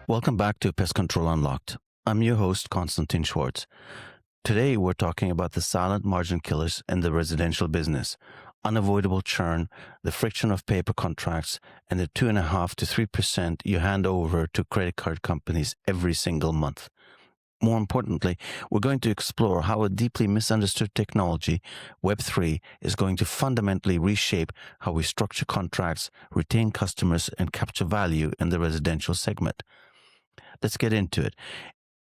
Welcome back to Pest Control Unlocked. I'm your host, Konstantin Schwartz. Today, we're talking about the silent margin killers in the residential business, unavoidable churn, the friction of paper contracts, and the 2.5 to 3% you hand over to credit card companies every single month. More importantly, we're going to explore how a deeply misunderstood technology, Web3, is going to fundamentally reshape how we structure contracts, retain customers, and capture value in the residential segment. Let's get into it.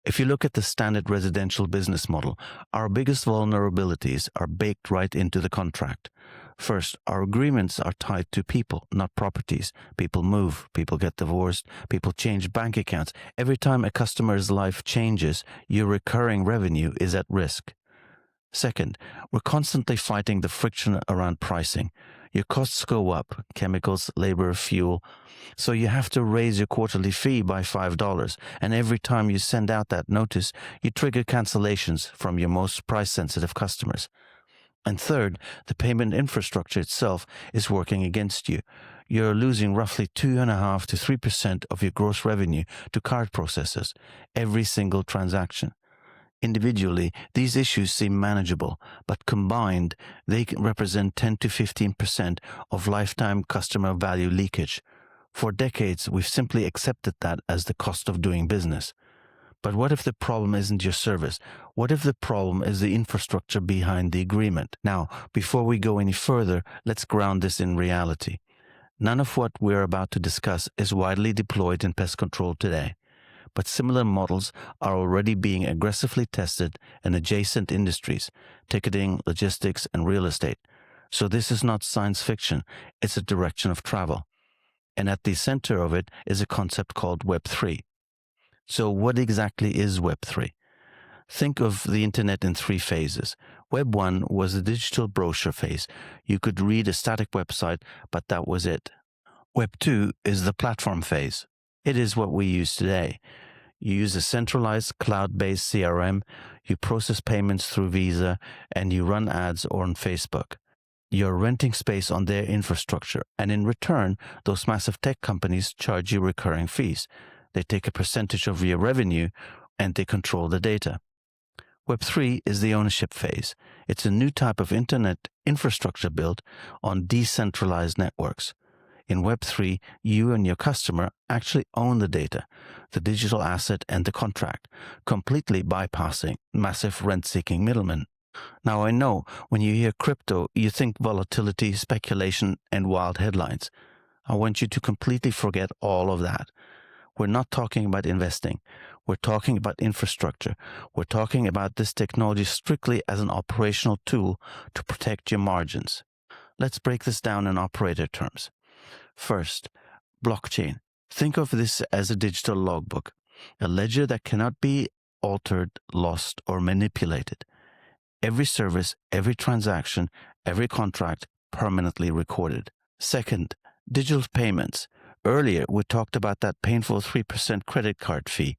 If you look at the standard residential business model, our biggest vulnerabilities are baked right into the contract. First, our agreements are tied to people, not properties. People move, people get divorced, people change bank accounts. Every time a customer's life changes, your recurring revenue is at risk. Second, we're constantly fighting the friction around pricing. Your costs go up, chemicals, labor, fuel. So you have to raise your quarterly fee by $5. And every time you send out that notice, you trigger cancellations from your most price-sensitive customers. And third, the payment infrastructure itself is working against you. You're losing roughly 2.5 to 3% of your gross revenue to card processors every single transaction. Individually, these issues seem manageable, but combined, they can represent 10 to 15% of lifetime customer value leakage. For decades, we've simply accepted that as the cost of doing business. But what if the problem isn't your service? What if the problem is the infrastructure behind the agreement? Now, before we go any further, let's ground this in reality. None of what we're about to discuss is widely deployed in pest control today. But similar models are already being aggressively tested in adjacent industries, ticketing, logistics, and real estate. So this is not science fiction, it's a direction of travel. And at the center of it is a concept called Web3. So what exactly is Web3? Think of the internet in 3 phases. Web 1 was the digital brochure phase. You could read a static website, but that was it. Web 2 is the platform phase. It is what we use today. You use a centralized cloud-based CRM, you process payments through Visa, and you run ads on Facebook. You're renting space on their infrastructure, and in return, those massive tech companies charge you recurring fees. They take a percentage of your revenue, and they control the data. Web3 is the ownership phase. It's a new type of internet infrastructure built on decentralized networks. In Web3, you and your customer actually own the data, the digital asset, and the contract, completely bypassing massive rent-seeking middlemen. Now, I know when you hear crypto, you think volatility, speculation, and wild headlines. I want you to completely forget all of that. We're not talking about investing. We're talking about infrastructure. We're talking about this technology strictly as an operational tool to protect your margins. Let's break this down in operator terms. First, blockchain. Think of this as a digital logbook, a ledger that cannot be altered, lost, or manipulated. Every service, every transaction, every contract permanently recorded. Second, digital payments. Earlier, we talked about that painful 3% credit card fee.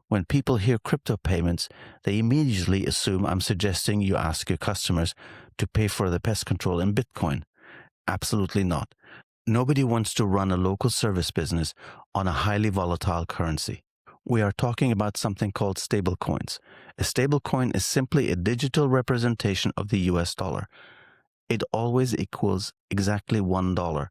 When people hear crypto payments, they immediately assume I'm suggesting you ask your customers to pay for the pest control in Bitcoin. Absolutely not. Nobody wants to run a local service business on a highly volatile currency. We are talking about something called stablecoins. A stablecoin is simply a digital representation of the US dollar. It always equals exactly $1.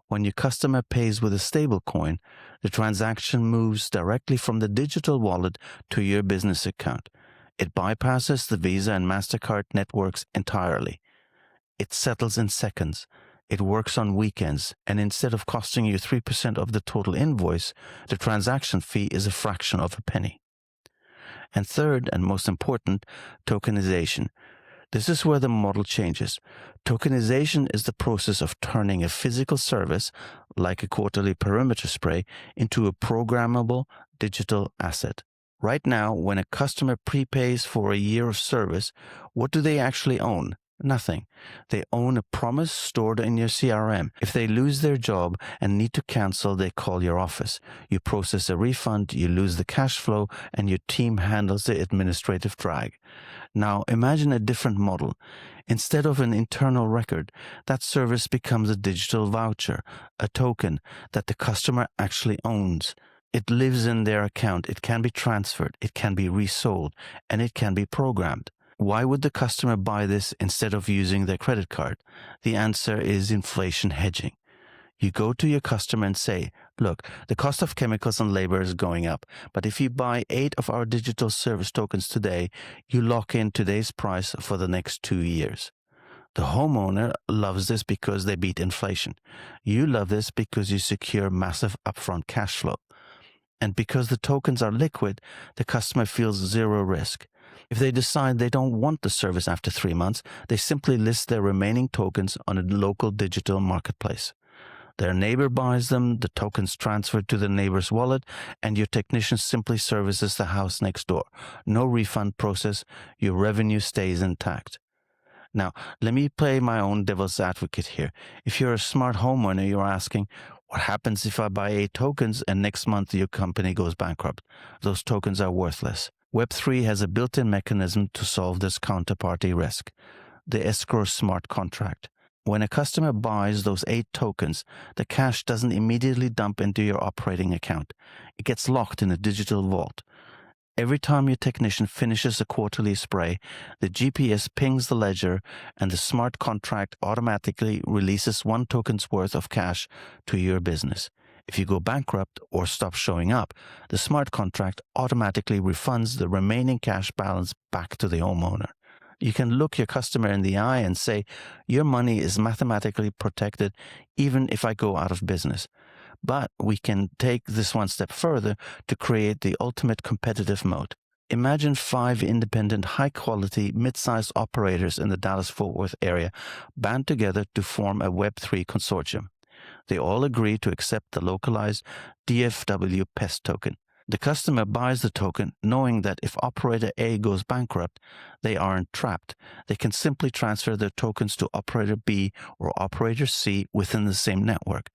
When your customer pays with a stablecoin, the transaction moves directly from the digital wallet to your business account. It bypasses the Visa and MasterCard networks entirely. It settles in seconds. It works on weekends, and instead of costing you 3% of the total invoice, the transaction fee is a fraction of a penny. And third, and most important, tokenization. This is where the model changes. Tokenization is the process of turning a physical service, like a quarterly perimeter spray, into a programmable digital asset. Right now, when a customer prepays for a year of service, what do they actually own? Nothing. They own a promise stored in your CRM. If they lose their job and need to cancel, they call your office. You process a refund, you lose the cash flow, and your team handles the administrative drag. Now, imagine a different model. Instead of an internal record, that service becomes a digital voucher, a token that the customer actually owns. It lives in their account. It can be transferred. It can be resold, and it can be programmed. Why would the customer buy this instead of using their credit card? The answer is inflation hedging. You go to your customer and say, look, the cost of chemicals and labor is going up, but if you buy 8 of our digital service tokens today, you lock in today's price for the next 2 years. The homeowner loves this because they beat inflation. You love this because you secure massive upfront cash flow. And because the tokens are liquid, the customer feels zero risk. If they decide they don't want the service after 3 months, they simply list their remaining tokens on a local digital marketplace. Their neighbor buys them, the tokens transferred to the neighbor's wallet, and your technician simply services the house next door. No refund process, your revenue stays intact. Now, let me play my own devil's advocate here. If you're a smart homeowner, you're asking, what happens if I buy 8 tokens and next month your company goes bankrupt? Those tokens are worthless. Web3 has a built-in mechanism to solve this counterparty risk, the escrow smart contract. When a customer buys those 8 tokens, the cash doesn't immediately dump into your operating account. It gets locked in a digital vault. Every time your technician finishes a quarterly spray, the GPS pings the ledger and the smart contract automatically releases 1 token's worth of cash to your business. If you go bankrupt or stop showing up, the smart contract automatically refunds the remaining cash balance back to the homeowner. You can look your customer in the eye and say, your money is mathematically protected even if I go out of business. But we can take this one step further to create the ultimate competitive moat. Imagine 5 independent, high-quality, mid-sized operators in the Dallas-Fort Worth area band together to form a Web3 consortium. They all agree to accept the localized DFW PEST token. The customer buys the token knowing that if operator A goes bankrupt, they aren't trapped. They can simply transfer their tokens to operator B or operator C within the same network.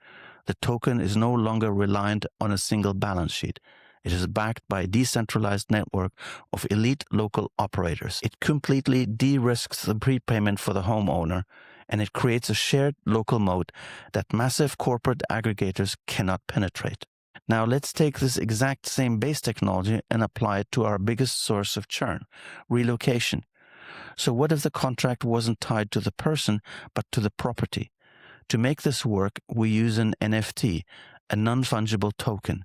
The token is no longer reliant on a single balance sheet. It is backed by a decentralized network of elite local operators. It completely de-risks the prepayment for the homeowner, and it creates a shared local moat that massive corporate aggregators cannot penetrate. Now let's take this exact same base technology and apply it to our biggest source of churn, relocation. So what if the contract wasn't tied to the person, but to the property? To make this work, we use an NFT, a non-fungible token.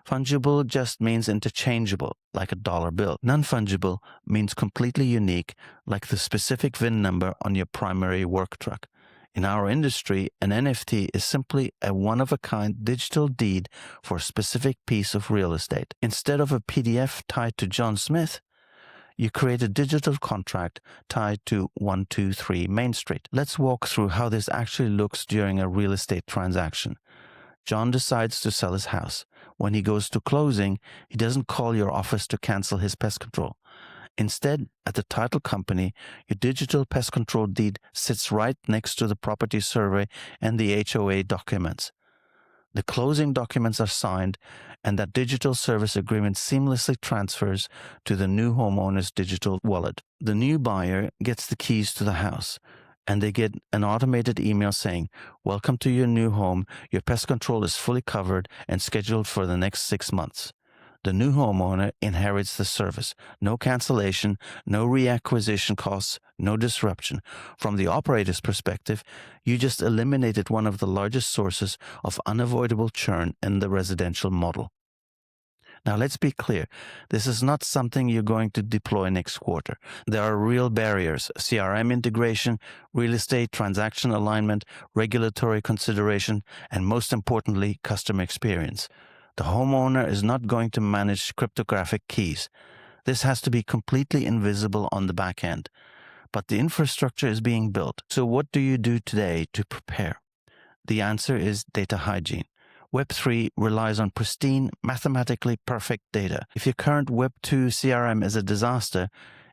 Fungible just means interchangeable, like a dollar bill. Non-fungible means completely unique, like the specific VIN number on your primary work truck. In our industry, an NFT is simply a one-of-a-kind digital deed for a specific piece of real estate. Instead of a PDF tied to John Smith, you create a digital contract tied to 123 Main Street. Let's walk through how this actually looks during a real estate transaction. John decides to sell his house. When he goes to closing, he doesn't call your office to cancel his pest control. Instead, at the title company, your digital pest control deed sits right next to the property survey and the HOA documents. The closing documents are signed, and that digital service agreement seamlessly transfers to the new homeowner's digital wallet. The new buyer gets the keys to the house, and they get an automated email saying, "Welcome to your new home. Your pest control is fully covered and scheduled for the next 6 months." The new homeowner inherits the service. No cancellation, no reacquisition costs, no disruption. From the operator's perspective, you just eliminated one of the largest sources of unavoidable churn in the residential model. Now, let's be clear. This is not something you're going to deploy next quarter. There are real barriers: CRM integration, real estate transaction alignment, regulatory consideration, and most importantly, customer experience. The homeowner is not going to manage cryptographic keys. This has to be completely invisible on the back end. But the infrastructure is being built. So what do you do today to prepare? The answer is data hygiene. Web3 relies on pristine, mathematically perfect data. If your current Web2 CRM is a disaster,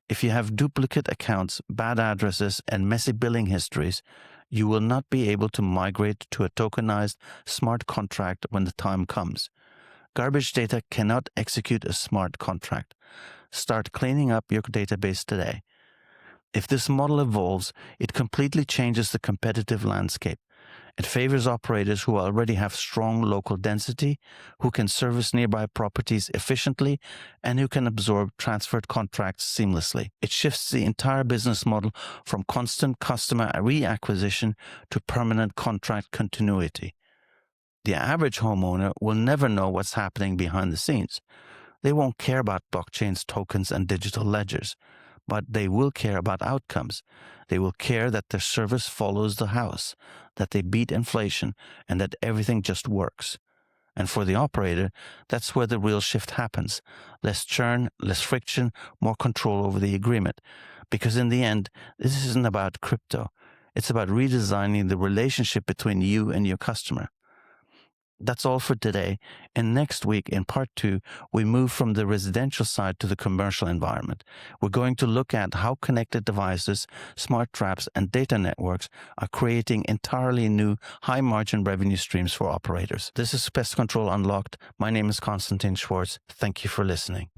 if you have duplicate accounts, bad addresses, and messy billing histories, you will not be able to migrate to a tokenized smart contract when the time comes. Garbage data cannot execute a smart contract. Start cleaning up your database today. If this model evolves, it completely changes the competitive landscape. It favors operators who already have strong local density, who can service nearby properties efficiently, and who can absorb transferred contracts seamlessly. It shifts the entire business model from constant customer reacquisition to permanent contract continuity. The average homeowner will never know what's happening behind the scenes. They won't care about blockchains, tokens, and digital ledgers, but they will care about outcomes. They will care that their service follows the house, that they beat inflation, and that everything just works. And for the operator, that's where the real shift happens. Less churn, less friction, more control over the agreement. Because in the end, this isn't about crypto. It's about redesigning the relationship between you and your customer. That's all for today. And next week, in part 2, we move from the residential side to the commercial environment. We're going to look at how connected devices, smart traps, and data networks are creating entirely new high-margin revenue streams for operators. This is Pest Control Unlocked. My name is Konstantin Schwartz. Thank you for listening.